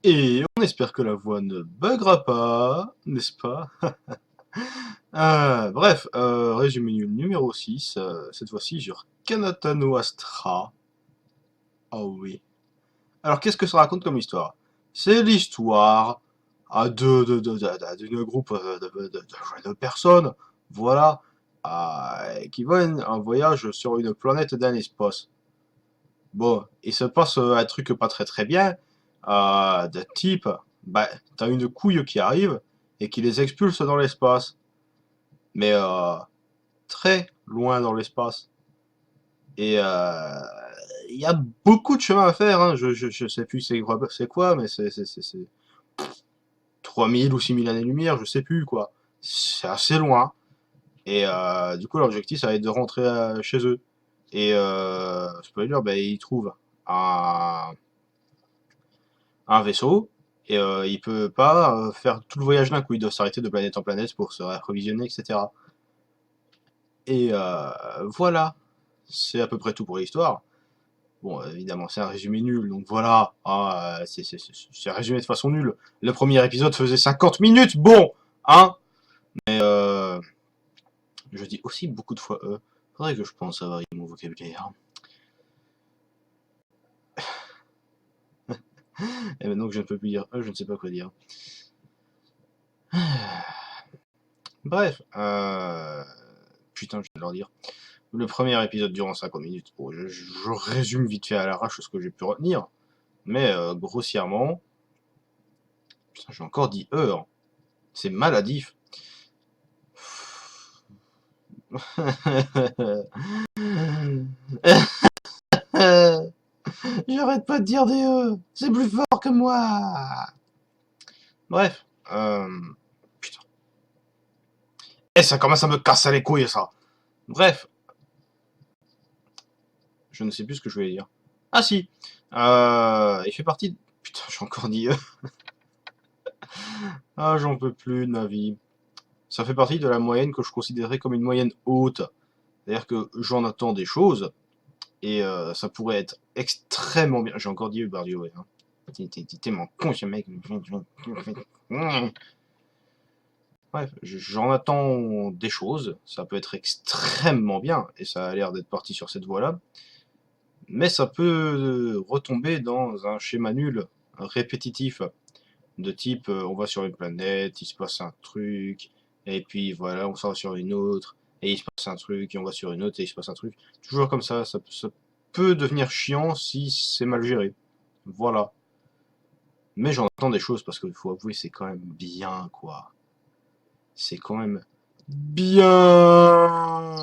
Et on espère que la voix ne buggera pas, n'est-ce pas? Bref, résumé nul numéro 6, cette fois-ci sur Kanata no Astra. Oh oui. Alors qu'est-ce que ça raconte comme histoire? C'est l'histoire d'un groupe de personnes, voilà, qui vont en voyage sur une planète dans l'espace. Bon, il se passe un truc pas très bien, de type, bah, t'as une couille qui arrive et qui les expulse dans l'espace. Mais très loin dans l'espace. Et il y a beaucoup de chemin à faire, hein. Je sais plus c'est quoi, mais c'est 3000 ou 6000 années-lumière, je sais plus quoi. C'est assez loin. Et du coup, l'objectif, ça va être de rentrer chez eux. Et spoiler, ben, ils trouvent un, un vaisseau. Et il peut pas faire tout le voyage d'un coup. Il doit s'arrêter de planète en planète pour se réapprovisionner, etc. Et voilà. C'est à peu près tout pour l'histoire. Bon, évidemment, c'est un résumé nul, donc voilà. C'est résumé de façon nulle. Le premier épisode faisait 50 minutes, bon, hein. Mais je dis aussi beaucoup de fois faudrait que je pense à varier mon vocabulaire. Et maintenant que je ne peux plus dire je ne sais pas quoi dire. Bref, putain, je vais leur dire. Le premier épisode durant 50 minutes. Bon, je résume vite fait à l'arrache ce que j'ai pu retenir. Mais grossièrement, putain, j'ai encore dit heure. C'est maladif. J'arrête pas de dire des c'est plus fort que moi. Bref, putain. Et ça commence à me casser les couilles, ça. Bref, je ne sais plus ce que je voulais dire. Ah si, il fait partie de... Putain, j'ai encore dit Ah, j'en peux plus de ma vie. Ça fait partie de la moyenne que je considérais comme une moyenne haute. C'est-à-dire que j'en attends des choses, et ça pourrait être extrêmement bien. J'ai encore dit Bardio, ouais. Hein. T'es tellement con, ce mec. Bref, j'en attends des choses, ça peut être extrêmement bien, et ça a l'air d'être parti sur cette voie-là, mais ça peut retomber dans un schéma nul, répétitif, de type on va sur une planète, il se passe un truc, et puis voilà, on s'en va sur une autre, et il se passe un truc, et on va sur une autre, et il se passe un truc. Toujours comme ça peut devenir chiant si c'est mal géré. Voilà. Mais j'en attends des choses, parce qu'il faut avouer, c'est quand même bien, quoi. C'est quand même bien.